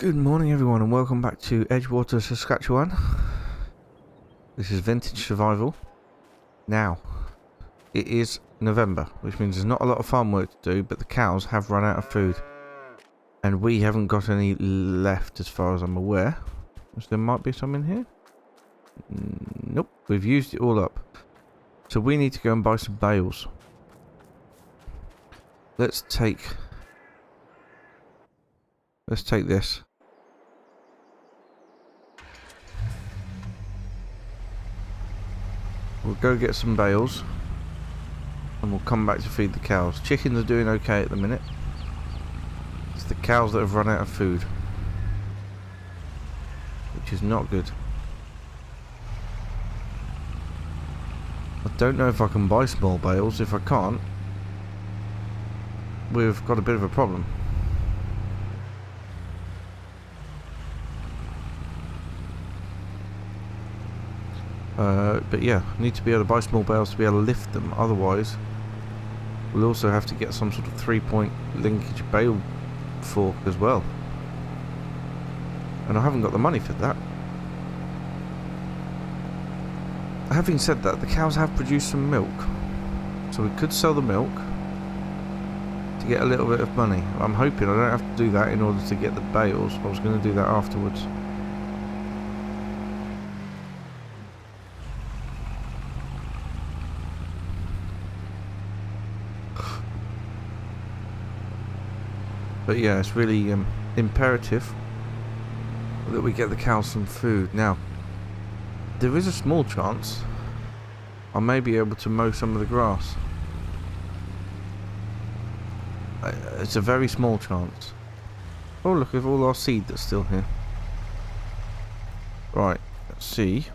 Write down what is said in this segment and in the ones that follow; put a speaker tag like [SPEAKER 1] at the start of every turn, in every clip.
[SPEAKER 1] Good morning everyone and welcome back to Edgewater, Saskatchewan. This is Vintage Survival. Now, it is November, which means there's not a lot of farm work to do, but the cows have run out of food. And we haven't got any left as far as I'm aware. So there might be some in here? Nope, we've used it all up. So we need to go and buy some bales. Let's take this. We'll go get some bales and we'll come back to feed the cows. Chickens are doing okay at the minute. It's the cows that have run out of food, which is not good. I don't know if I can buy small bales. If I can't, we've got a bit of a problem. But yeah, need to be able to buy small bales to be able to lift them. Otherwise, we'll also have to get some sort of 3-point linkage bale fork as well. And I haven't got the money for that. Having said that, the cows have produced some milk, so we could sell the milk to get a little bit of money. I'm hoping I don't have to do that in order to get the bales. I was going to do that afterwards. But yeah, it's really imperative that we get the cows some food. Now, there is a small chance I may be able to mow some of the grass. It's a very small chance. Oh, look at all our seed that's still here. Right, let's see if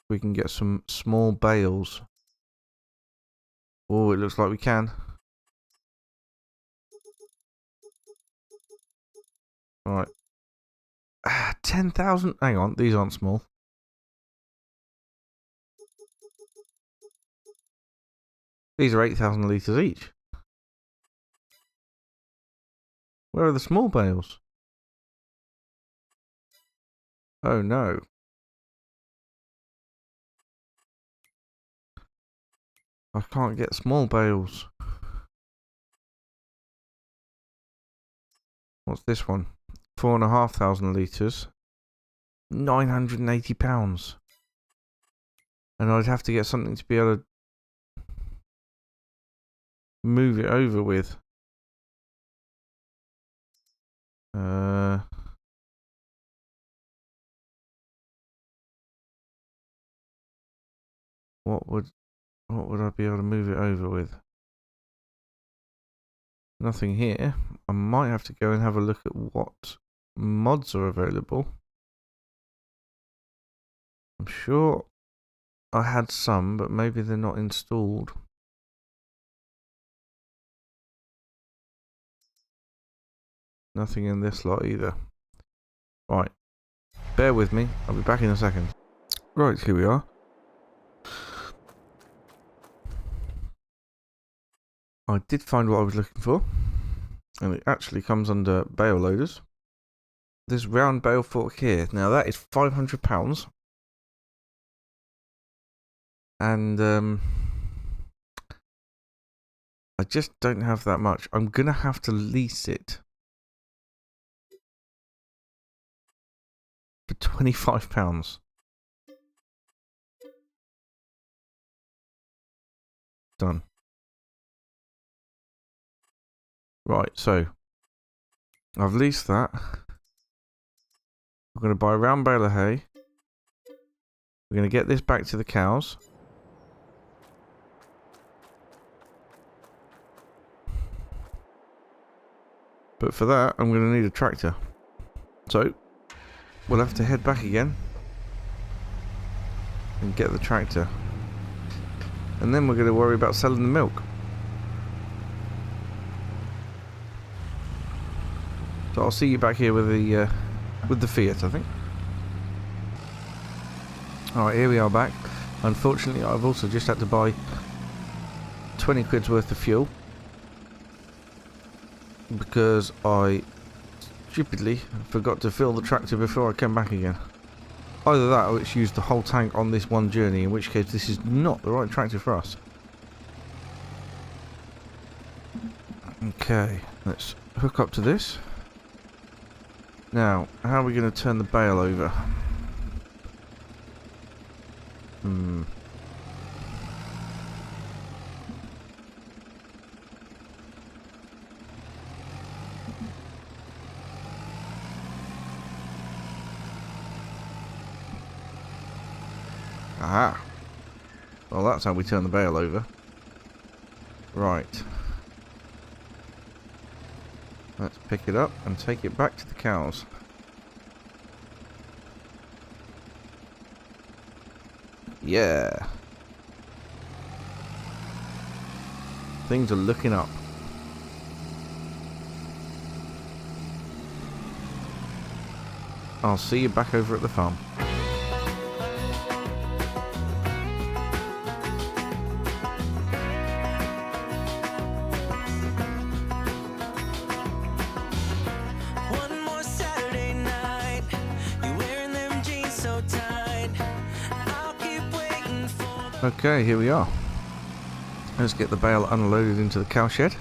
[SPEAKER 1] we can get some small bales. Oh, it looks like we can. Right. 10,000. Hang on, these aren't small. These are 8,000 litres each. Where are the small bales? Oh no. I can't get small bales. What's this one? 4,500 litres. £980. And I'd have to get something to be able to move it over with. What would I be able to move it over with? Nothing here. I might have to go and have a look at what mods are available. I'm sure I had some, but maybe they're not installed. Nothing in this lot either. Right. Bear with me. I'll be back in a second. Right, here we are. I did find what I was looking for. And it actually comes under bale loaders. This round bale fork here. Now that is £500. And I just don't have that much. I'm gonna have to lease it for £25. Done. Right, so I've leased that. I'm gonna buy a round bale of hay. We're gonna get this back to the cows. But for that, I'm going to need a tractor. So, we'll have to head back again and get the tractor. And then we're going to worry about selling the milk. So I'll see you back here with the Fiat, I think. Alright, here we are back. Unfortunately, I've also just had to buy 20 quid's worth of fuel, because I stupidly forgot to fill the tractor before I came back again. Either that or it's used the whole tank on this one journey, in which case this is not the right tractor for us. Okay, let's hook up to this. Now, how are we going to turn the bale over? Aha! Well, that's how we turn the bale over. Right. Let's pick it up and take it back to the cows. Yeah. Things are looking up. I'll see you back over at the farm. Okay, here we are. Let's get the bale unloaded into the cow shed.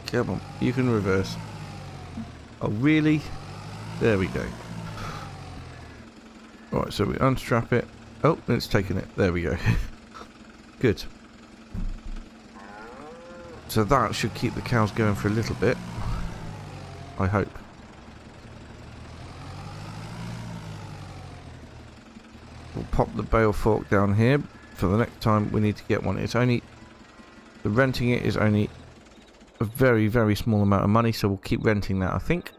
[SPEAKER 1] Come on, you can reverse. Oh, really? There we go. Alright, so we unstrap it. Oh, it's taken it. There we go. Good. So that should keep the cows going for a little bit. I hope. We'll pop the bale fork down here for the next time we need to get one. It's only... the renting it is only a very, very small amount of money, so we'll keep renting that, I think.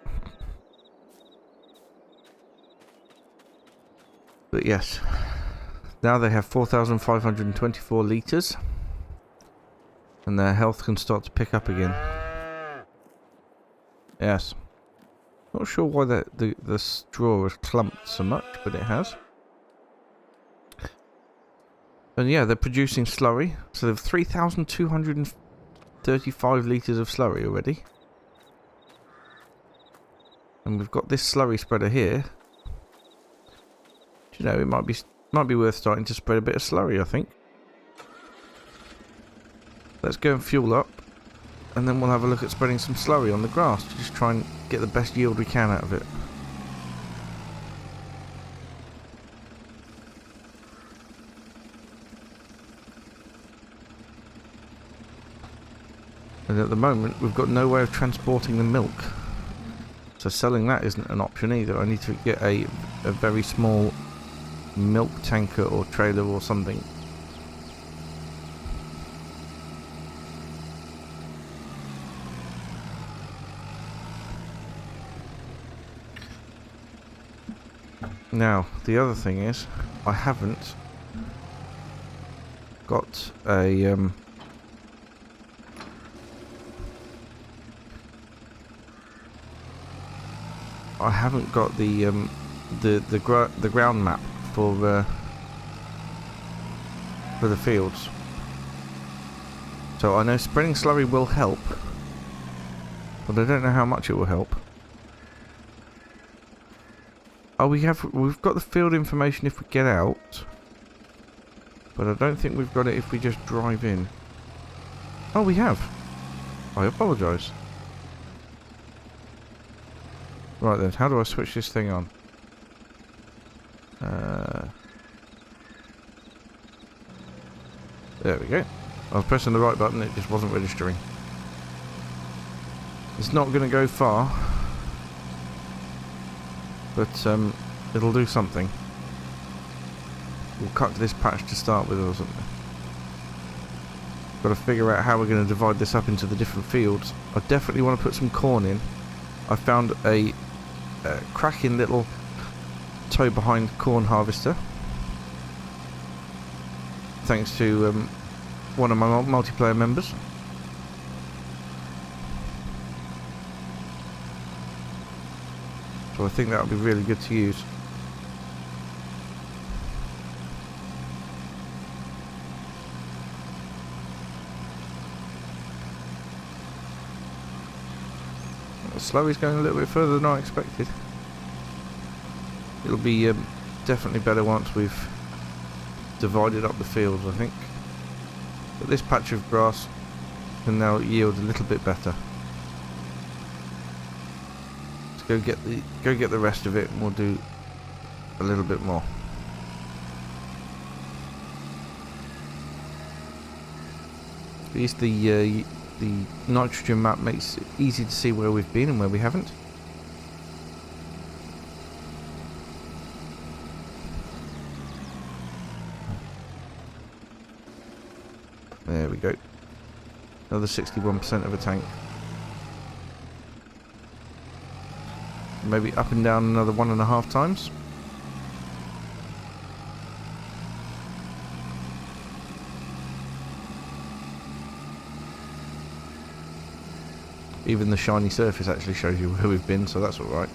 [SPEAKER 1] But yes. Now they have 4,524 litres. And their health can start to pick up again. Yes. Not sure why the straw has clumped so much, but it has. And yeah, they're producing slurry. So they have 3,235 litres of slurry already. And we've got this slurry spreader here. Do you know, it might be worth starting to spread a bit of slurry, I think. Let's go and fuel up, and then we'll have a look at spreading some slurry on the grass to just try and get the best yield we can out of it. And at the moment, we've got no way of transporting the milk. So selling that isn't an option either. I need to get a very small milk tanker or trailer or something. Now, the other thing is, I haven't got a I haven't got the ground map for the fields. So I know spreading slurry will help, but I don't know how much it will help. Oh, we've got the field information if we get out, but I don't think we've got it if we just drive in. Oh, we have. I apologise. Right then, how do I switch this thing on? There we go. I was pressing the right button, it just wasn't registering. It's not going to go far, but it'll do something. We'll cut to this patch to start with or something. Got to figure out how we're going to divide this up into the different fields. I definitely want to put some corn in. I found a cracking little tow behind corn harvester, thanks to one of my multiplayer members. So I think that would be really good to use. slurry's going a little bit further than I expected. It'll be definitely better once we've divided up the fields, I think. But this patch of grass can now yield a little bit better. Let's go get the rest of it, and we'll do a little bit more. At least the nitrogen map makes it easy to see where we've been and where we haven't. There we go. Another 61% of a tank. Maybe up and down another 1.5 times. Even the shiny surface actually shows you where we've been, so that's alright.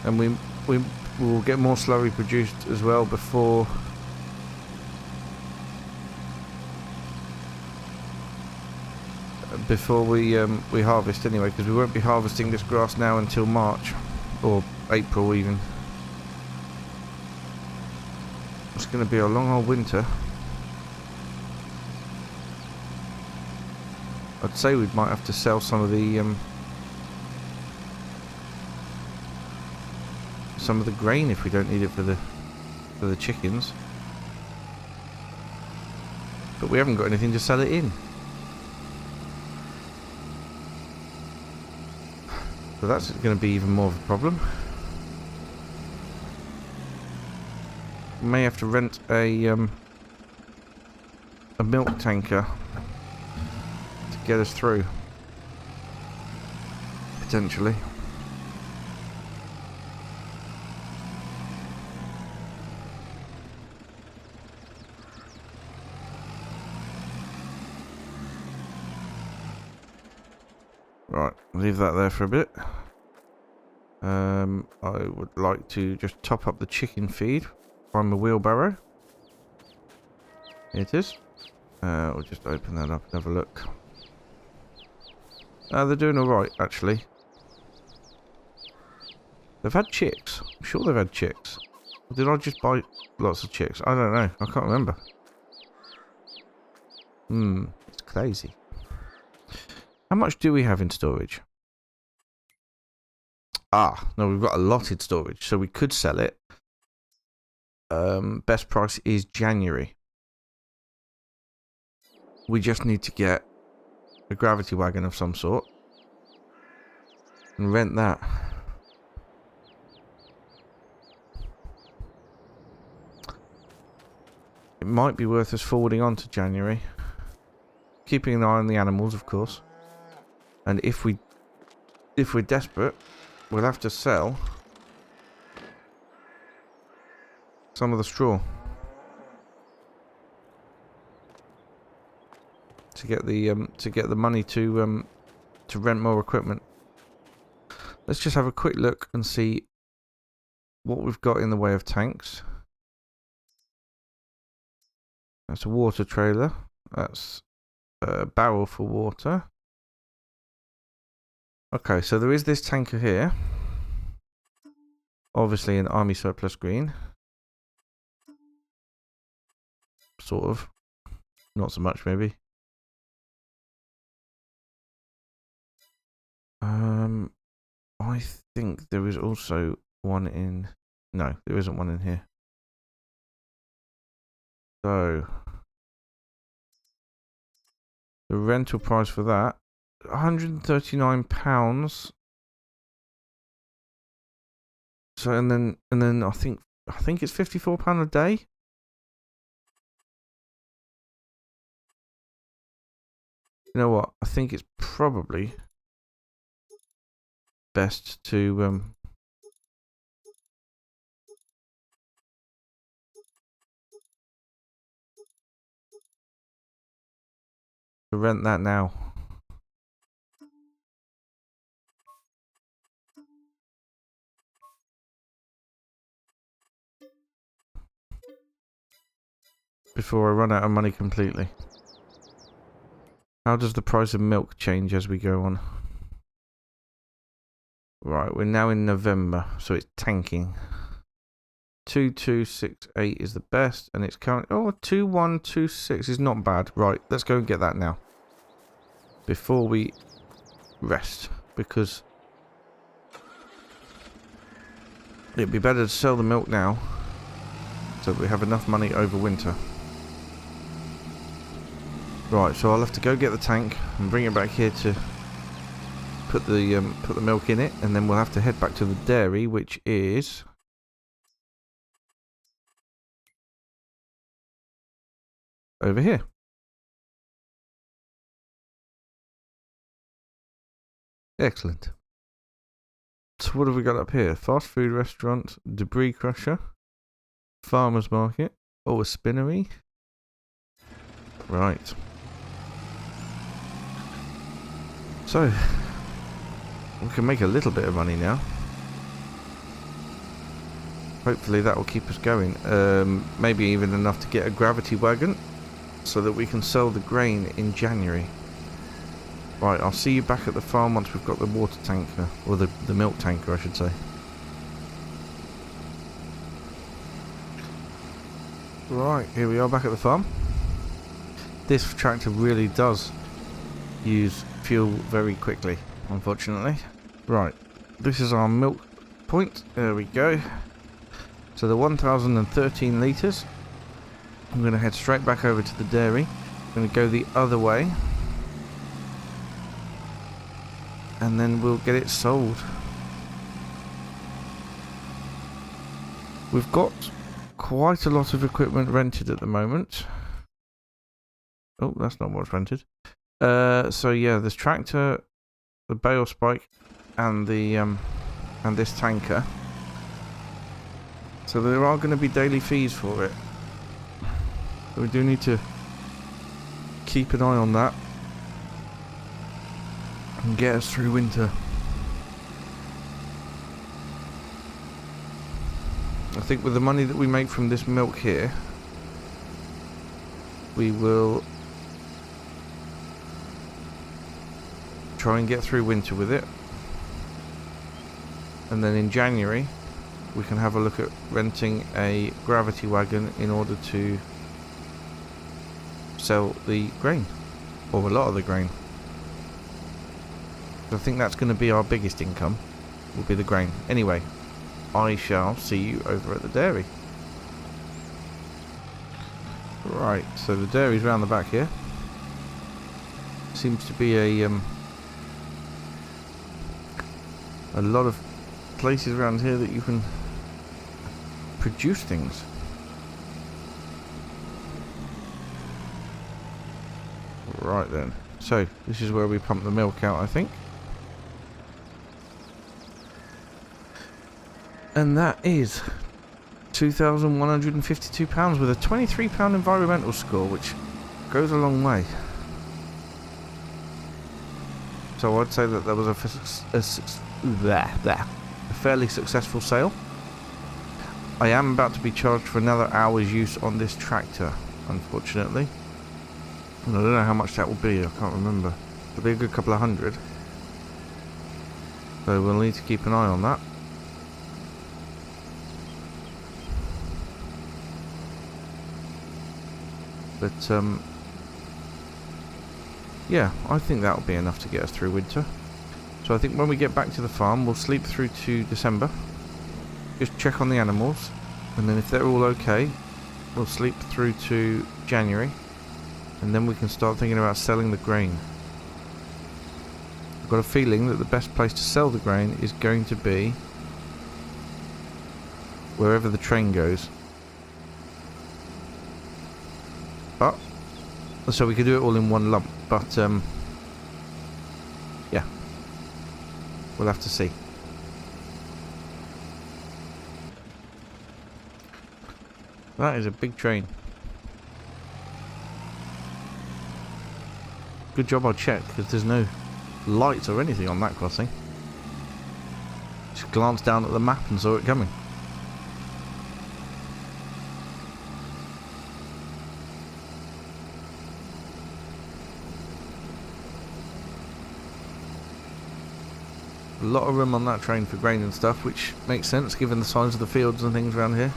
[SPEAKER 1] And we will get more slurry produced as well before we harvest anyway, because we won't be harvesting this grass now until March. Or April even. It's going to be a long old winter. I'd say we might have to sell some of the grain if we don't need it for the chickens. But we haven't got anything to sell it in. So that's going to be even more of a problem. We may have to rent a milk tanker to get us through. Potentially. Right, leave that there for a bit. I would like to just top up the chicken feed from the wheelbarrow. Here it is. We'll just open that up and have a look. They're doing alright, actually. They've had chicks. I'm sure they've had chicks. Or did I just buy lots of chicks? I don't know. I can't remember. It's crazy. How much do we have in storage? No, we've got allotted storage, so we could sell it. Best price is January. We just need to get a gravity wagon of some sort and rent that. It might be worth us forwarding on to January. Keeping an eye on the animals, of course. And if we're desperate, we'll have to sell some of the straw to get the money to rent more equipment. Let's just have a quick look and see what we've got in the way of tanks. That's a water trailer. That's a barrel for water. Okay, so there is this tanker here. Obviously an army surplus green. Sort of. Not so much, maybe. I think there is also one in... No, there isn't one in here. So... the rental price for that... £139. So and then I think it's £54 a day. You know what? I think it's probably best to rent that now. before I run out of money completely. How does the price of milk change as we go on? Right, we're now in November, so it's tanking. 2268 is the best, and it's current. Oh, 2126 is not bad. Right, let's go and get that now. Before we rest, because it'd be better to sell the milk now, so that we have enough money over winter. Right, so I'll have to go get the tank and bring it back here to put the milk in it, and then we'll have to head back to the dairy, which is over here. Excellent. So what have we got up here? Fast food restaurant, debris crusher, farmer's market, oh, a spinnery. Right. So, we can make a little bit of money now. Hopefully that will keep us going. Maybe even enough to get a gravity wagon so that we can sell the grain in January. Right, I'll see you back at the farm once we've got the water tanker, or the milk tanker I should say. Right, here we are back at the farm. This tractor really does use fuel very quickly, unfortunately. Right, this is our milk point. There we go. So the 1013 litres. I'm going to head straight back over to the dairy. I'm going to go the other way. And then we'll get it sold. We've got quite a lot of equipment rented at the moment. Oh, that's not what's rented. So yeah, this tractor, the bale spike, and the and this tanker. So there are going to be daily fees for it. We do need to keep an eye on that and get us through winter. I think with the money that we make from this milk here, we will try and get through winter with it, and then in January we can have a look at renting a gravity wagon in order to sell the grain, or a lot of the grain. I think that's going to be our biggest income, will be the grain. Anyway, I shall see you over at the dairy. Right, so the dairy's round the back here. Seems to be a lot of places around here that you can produce things. Right then, so this is where we pump the milk out, I think. And that is £2,152 with a £23 environmental score, which goes a long way. So I'd say that there was a fairly successful sale. I am about to be charged for another hour's use on this tractor, unfortunately. And I don't know how much that will be, I can't remember. It'll be a good couple of hundred. So we'll need to keep an eye on that. But, yeah, I think that'll be enough to get us through winter. So I think when we get back to the farm, we'll sleep through to December. Just check on the animals. And then if they're all okay, we'll sleep through to January. And then we can start thinking about selling the grain. I've got a feeling that the best place to sell the grain is going to be wherever the train goes. But, so we could do it all in one lump, but yeah, we'll have to see. That is a big train. Good job I checked, because there's no lights or anything on that crossing. Just glanced down at the map and saw it coming. A lot of room on that train for grain and stuff, which makes sense given the size of the fields and things around here.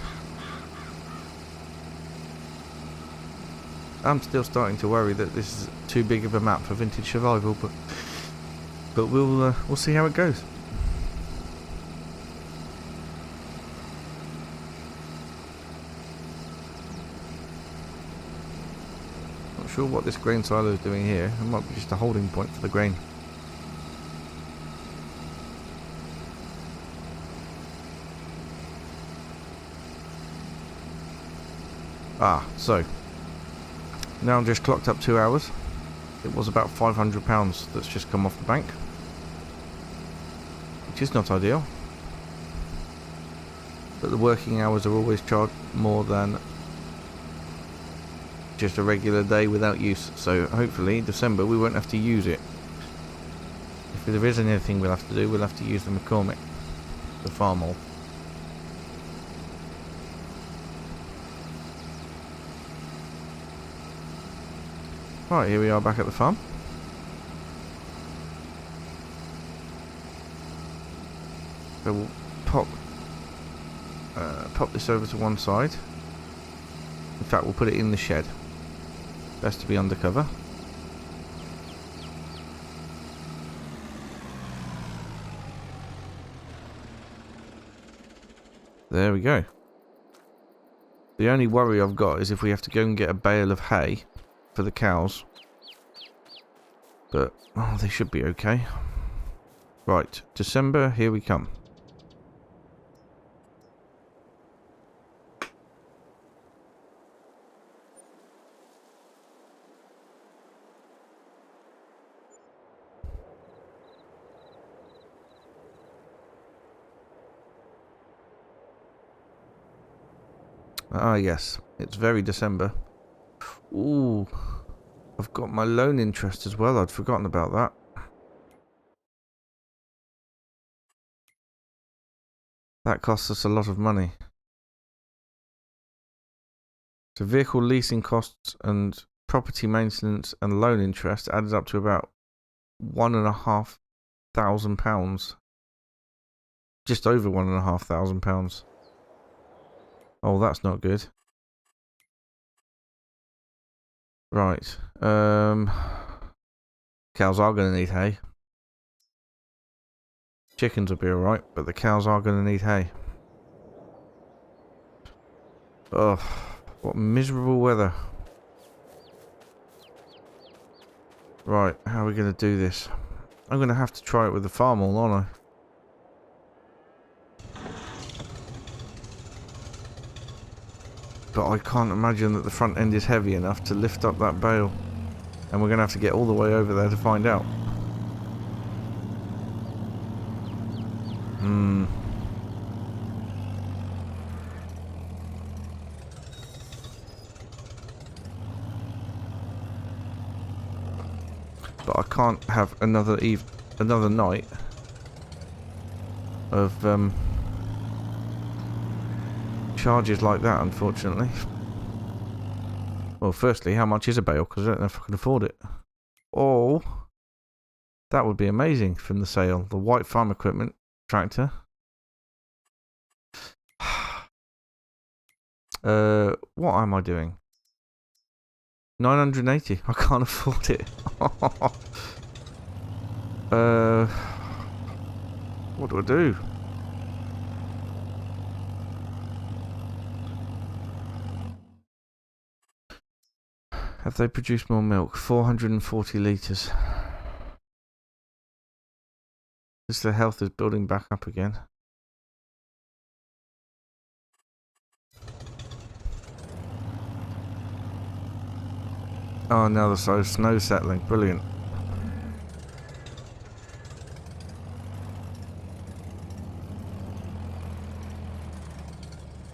[SPEAKER 1] I'm still starting to worry that this is too big of a map for vintage survival, but we'll see how it goes. Not sure what this grain silo is doing here. It might be just a holding point for the grain. So now I'm just clocked up 2 hours. It was about £500 that's just come off the bank, which is not ideal, but the working hours are always charged more than just a regular day without use, so hopefully December we won't have to use it. If there is anything we'll have to do, we'll have to use the McCormick, the farm hall. Right, here we are back at the farm. So we'll pop this over to one side. In fact, we'll put it in the shed. Best to be undercover. There we go. The only worry I've got is if we have to go and get a bale of hay for the cows, but they should be okay. Right, December, here we come. Ah yes, it's very December. Ooh, I've got my loan interest as well. I'd forgotten about that. That costs us a lot of money. So vehicle leasing costs and property maintenance and loan interest added up to about £1,500. Just over £1,500. Oh, that's not good. Right. Cows are going to need hay. Chickens will be alright, but the cows are going to need hay. Oh, what miserable weather. Right, how are we going to do this? I'm going to have to try it with the farm hall, aren't I? But I can't imagine that the front end is heavy enough to lift up that bale. And we're going to have to get all the way over there to find out. But I can't have another night of charges like that, unfortunately. Well, firstly, how much is a bale? Because I don't know if I can afford it. Oh, that would be amazing from the sale. The white farm equipment tractor. What am I doing? 980. I can't afford it. What do I do? Have they produced more milk? 440 litres. This their health is building back up again. Oh, now the snow settling. Brilliant.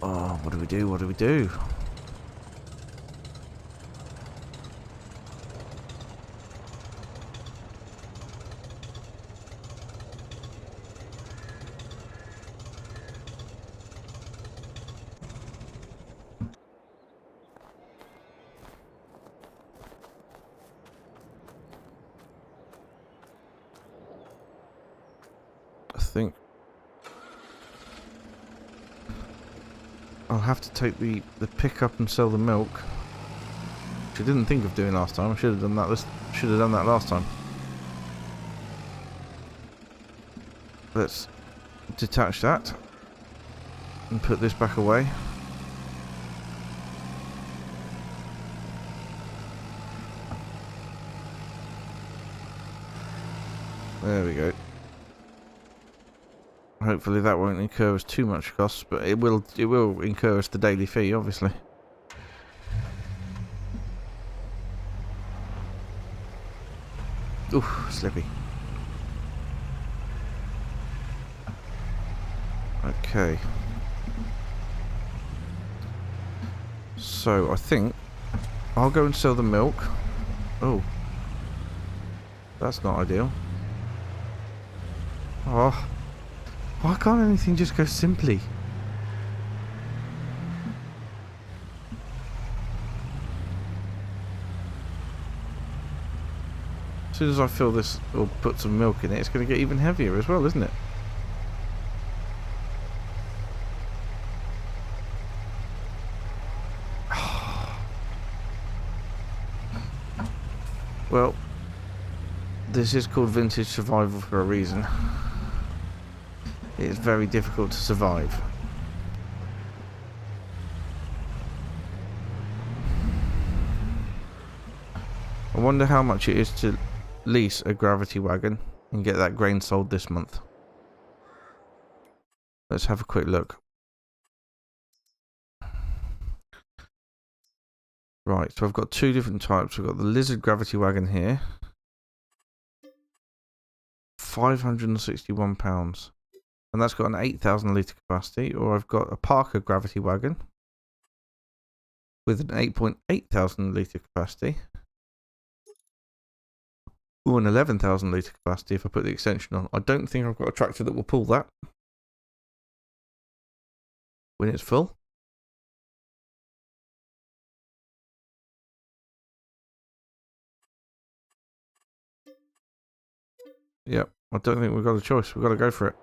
[SPEAKER 1] Oh, what do we do? What do we do? think I'll have to take the pickup and sell the milk, which I didn't think of doing last time. I should have done that. Should have done that last time. Let's detach that and put this back away. There we go. Hopefully that won't incur us too much costs, but it will incur us the daily fee, obviously. Ooh, slippy. Okay. So I think I'll go and sell the milk. Oh. That's not ideal. Oh. Why can't anything just go simply? As soon as I fill this or put some milk in it, it's going to get even heavier as well, isn't it? Well, this is called vintage survival for a reason. It's very difficult to survive. I wonder how much it is to lease a gravity wagon and get that grain sold this month. Let's have a quick look. Right, so I've got two different types. We've got the lizard gravity wagon here. £561. And that's got an 8,000 litre capacity. Or I've got a Parker gravity wagon with an 8.8 thousand litre capacity. Or an 11,000 litre capacity if I put the extension on. I don't think I've got a tractor that will pull that when it's full. Yep, I don't think we've got a choice. We've got to go for it.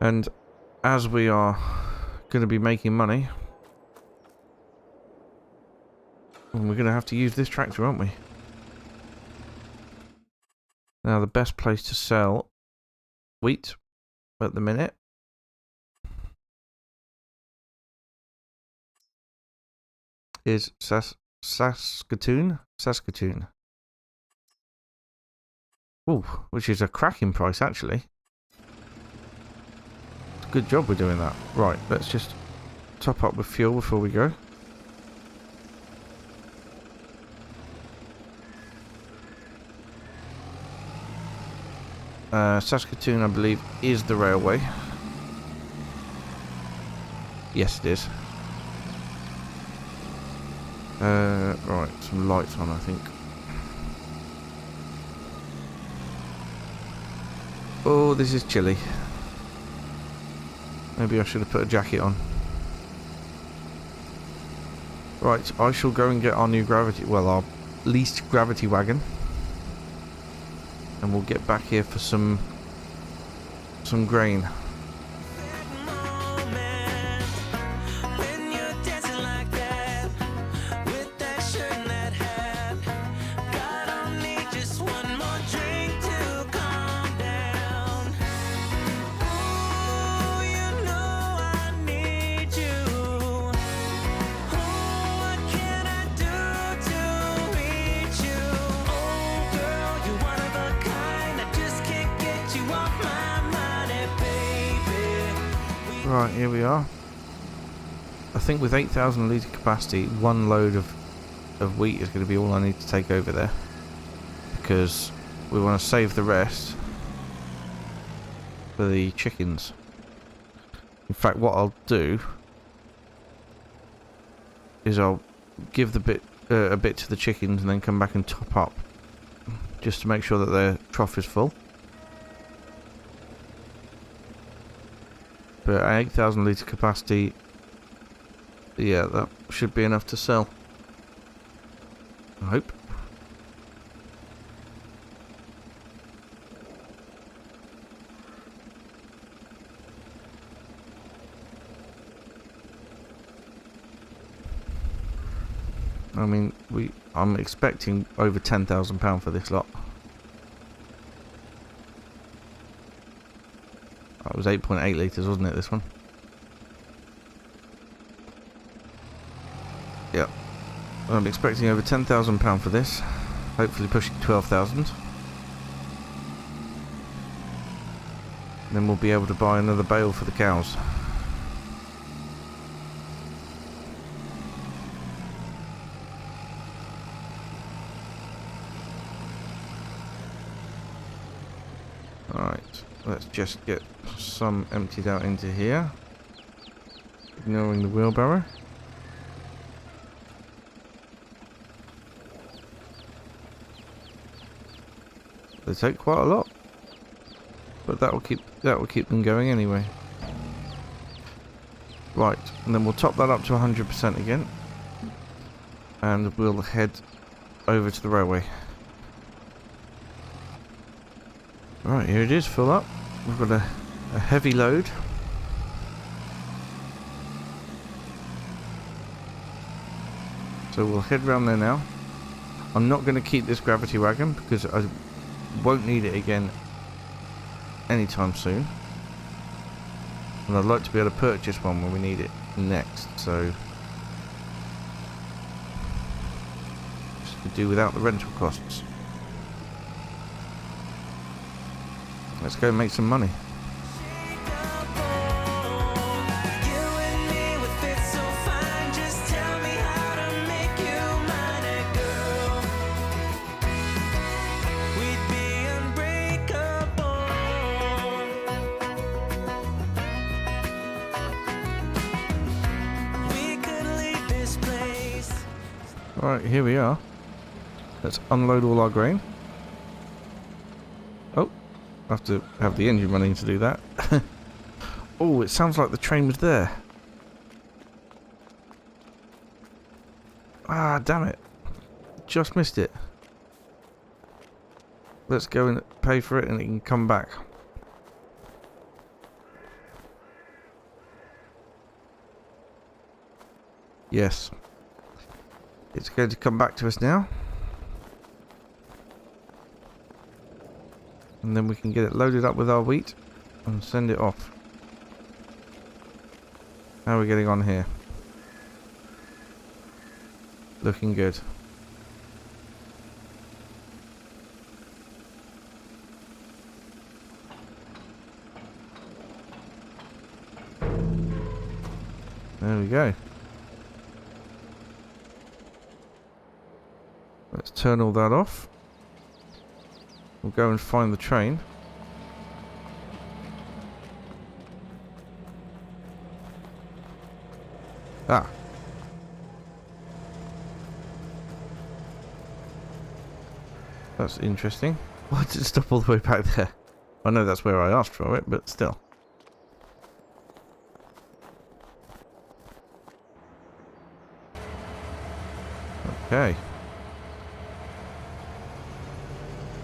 [SPEAKER 1] And as we are going to be making money, we're going to have to use this tractor, aren't we? Now, the best place to sell wheat at the minute is Saskatchewan. Ooh, which is a cracking price, actually. Good job we're doing that. Right, let's just top up with fuel before we go. Saskatchewan, I believe, is the railway. Yes, it is. Right, some lights on, I think. Oh, this is chilly. Maybe I should have put a jacket on. Right, I shall go and get our new gravity, well, our leased gravity wagon. And we'll get back here for some grain. Right, here we are. I think with 8,000 litre capacity, one load of wheat is going to be all I need to take over there. Because we want to save the rest for the chickens. In fact, what I'll do is I'll give a bit to the chickens and then come back and top up. Just to make sure that their trough is full. But 8,000 litre capacity, yeah, that should be enough to sell. I hope. I mean, I'm expecting over £10,000 for this lot. It was 8.8 litres, wasn't it, this one? Yeah. I'm expecting over £10,000 for this. Hopefully pushing 12,000. Then we'll be able to buy another bale for the cows. Alright, let's just get some emptied out into here. Ignoring the wheelbarrow. They take quite a lot. But that will keep them going anyway. Right, and then we'll top that up to 100% again. And we'll head over to the railway. Right, here it is, full up. We've got a heavy load. So we'll head round there now. I'm not going to keep this gravity wagon because I won't need it again anytime soon. And I'd like to be able to purchase one when we need it next, so just to do without the rental costs. Let's go make some money. Alright, here we are. Let's unload all our grain. Oh, I have to have the engine running to do that. Oh, it sounds like the train was there. Ah, damn it. Just missed it. Let's go and pay for it and it can come back. Yes. It's going to come back to us now. And then we can get it loaded up with our wheat and send it off. How are we getting on here? Looking good. There we go. Let's turn all that off. We'll go and find the train. Ah. That's interesting. Why did it stop all the way back there? I know that's where I asked for it, but still. Okay.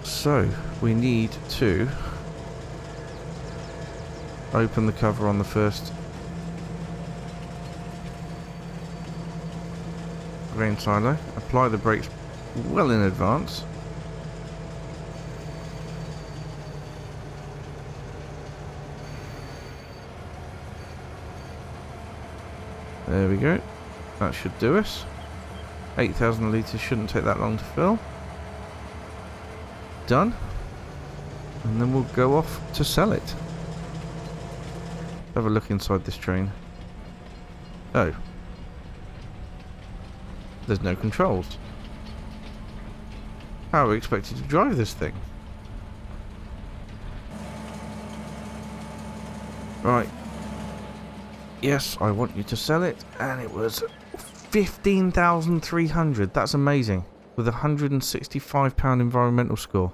[SPEAKER 1] So, we need to open the cover on the first grain silo, apply the brakes well in advance. There we go. That should do us. 8,000 litres shouldn't take that long to fill. Done. And then we'll go off to sell it. Have a look inside this train. Oh. There's no controls. How are we expected to drive this thing? Right. Yes, I want you to sell it. And it was 15,300. That's amazing. With a £165 environmental score.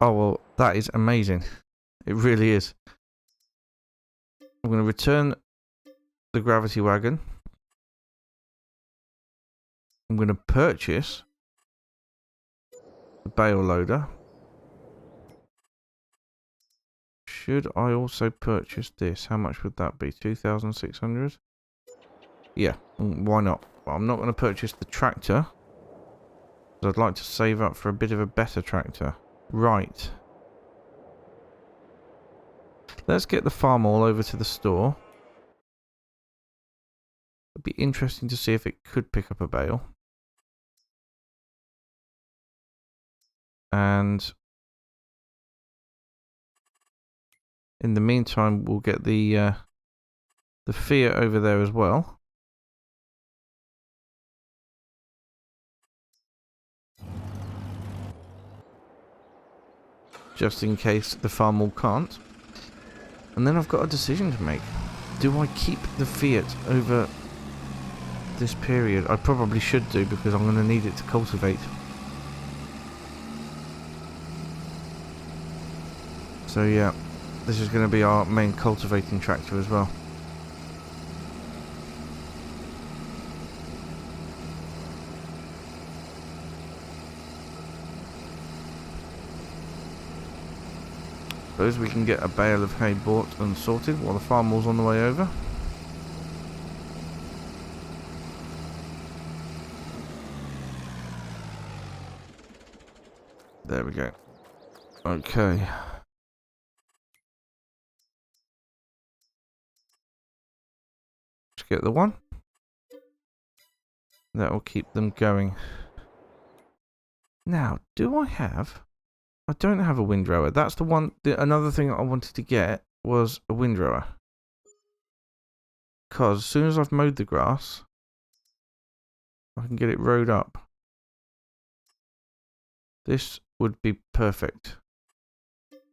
[SPEAKER 1] Oh, well, that is amazing. It really is. I'm going to return the gravity wagon. I'm going to purchase the bale loader. Should I also purchase this? How much would that be? 2,600? Yeah, why not? But I'm not going to purchase the tractor. I'd like to save up for a bit of a better tractor. Right. Let's get the farm all over to the store. It'd be interesting to see if it could pick up a bale. And in the meantime, we'll get the Fiat over there as well. Just in case the farm all can't. And then I've got a decision to make. Do I keep the Fiat over this period? I probably should do, because I'm going to need it to cultivate. So yeah, this is going to be our main cultivating tractor as well. Suppose we can get a bale of hay bought and sorted while the farm wall's on the way over. There we go. Okay. Let's get the one. That will keep them going. Now, do I have... I don't have a windrower. That's the one... another thing I wanted to get was a windrower. Because as soon as I've mowed the grass, I can get it rowed up. This would be perfect.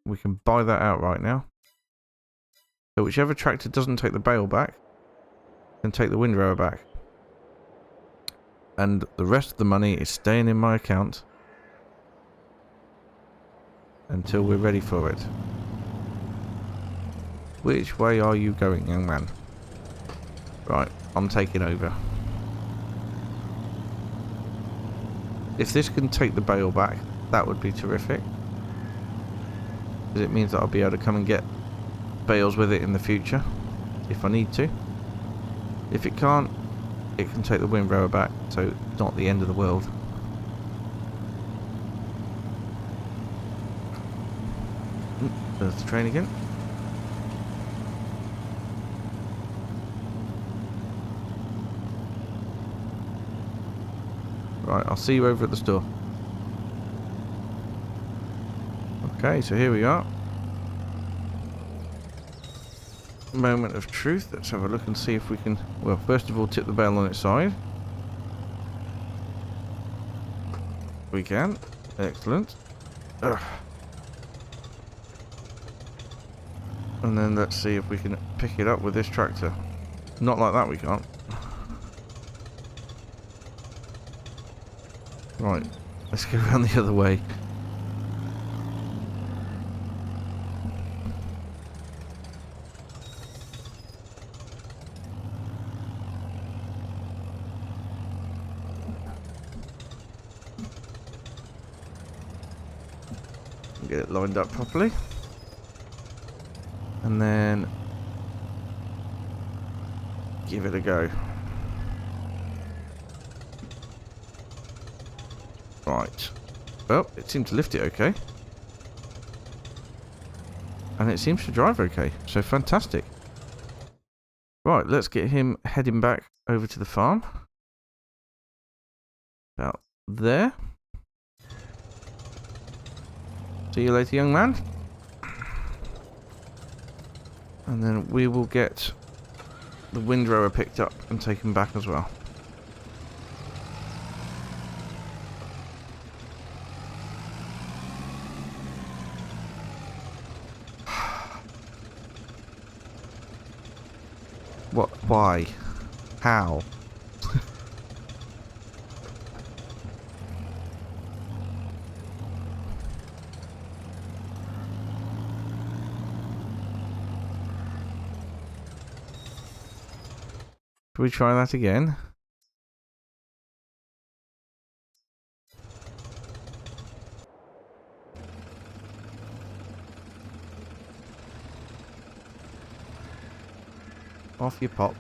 [SPEAKER 1] We can buy that out right now. So whichever tractor doesn't take the bale back can take the windrower back. And the rest of the money is staying in my account until we're ready for it. Which way are you going, young man? Right, I'm taking over. If this can take the bale back, that would be terrific. Because it means that I'll be able to come and get bales with it in the future, if I need to. If it can't, it can take the windrower back, so it's not the end of the world. There's the train again. Right, I'll see you over at the store. Okay, so here we are. Moment of truth. Let's have a look and see if we can... Well, first of all, tip the bale on its side. We can. Excellent. Ugh. And then let's see if we can pick it up with this tractor. Not like that, we can't. Right, let's go around the other way. Get it lined up properly. And then give it a go. Right. Well, it seemed to lift it okay. And it seems to drive okay. So fantastic. Right, let's get him heading back over to the farm. About there. See you later, young man. And then we will get the windrower picked up and taken back as well. What? Why? How? Should we try that again? Off you pop.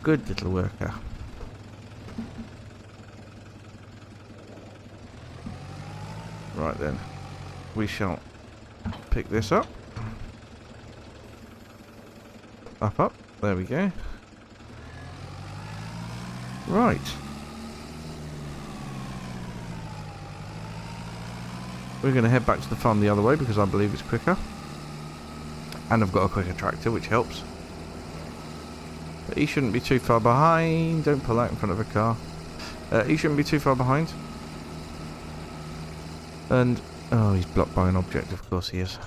[SPEAKER 1] Good little worker. Right then. We shall pick this up. Up. There we go. Right. We're going to head back to the farm the other way because I believe it's quicker. And I've got a quicker tractor, which helps. But he shouldn't be too far behind. Don't pull out in front of a car. He shouldn't be too far behind. And... oh, he's blocked by an object. Of course he is.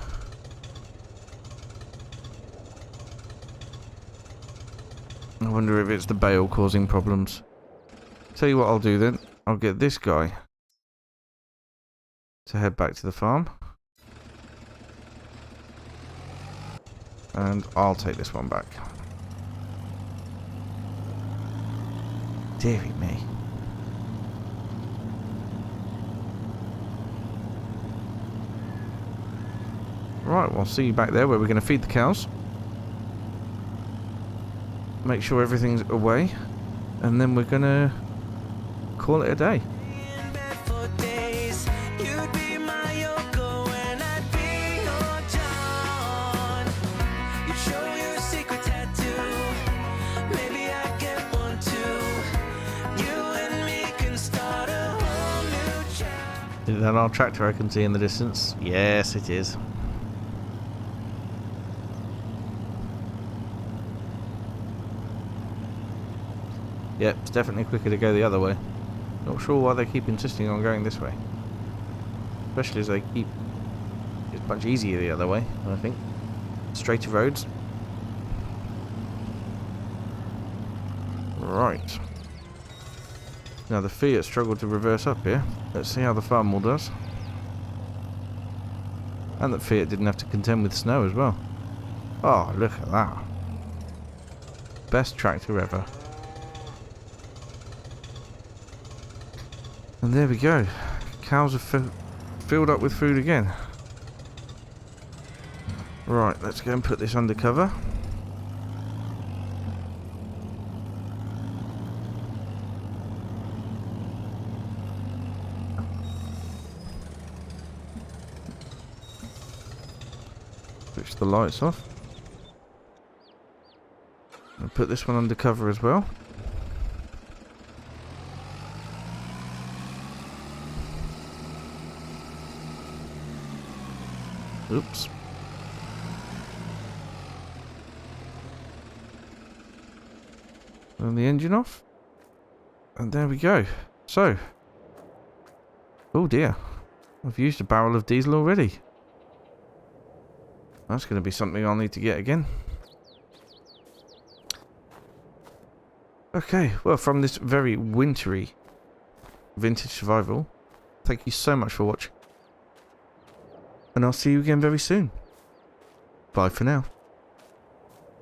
[SPEAKER 1] I wonder if it's the bale causing problems. Tell you what I'll do then. I'll get this guy to head back to the farm. And I'll take this one back. Deary me. Right, we'll see you back there where we're going to feed the cows. Make sure everything's away. And then we're going to call it a day. Is that our tractor I can see in the distance? Yes, it is. Yep, it's definitely quicker to go the other way. Not sure why they keep insisting on going this way. Especially as they keep... it's much easier the other way, I think. Straighter roads. Right. Now the Fiat struggled to reverse up here. Let's see how the Farmall does. And that Fiat didn't have to contend with snow as well. Oh, look at that. Best tractor ever. And there we go. Cows are filled up with food again. Right, let's go and put this under cover. Switch the lights off. And put this one under cover as well. Oops. Turn the engine off. And there we go. So. Oh dear. I've used a barrel of diesel already. That's going to be something I'll need to get again. Okay, well, from this very wintry vintage survival, thank you so much for watching. And I'll see you again very soon. Bye for now.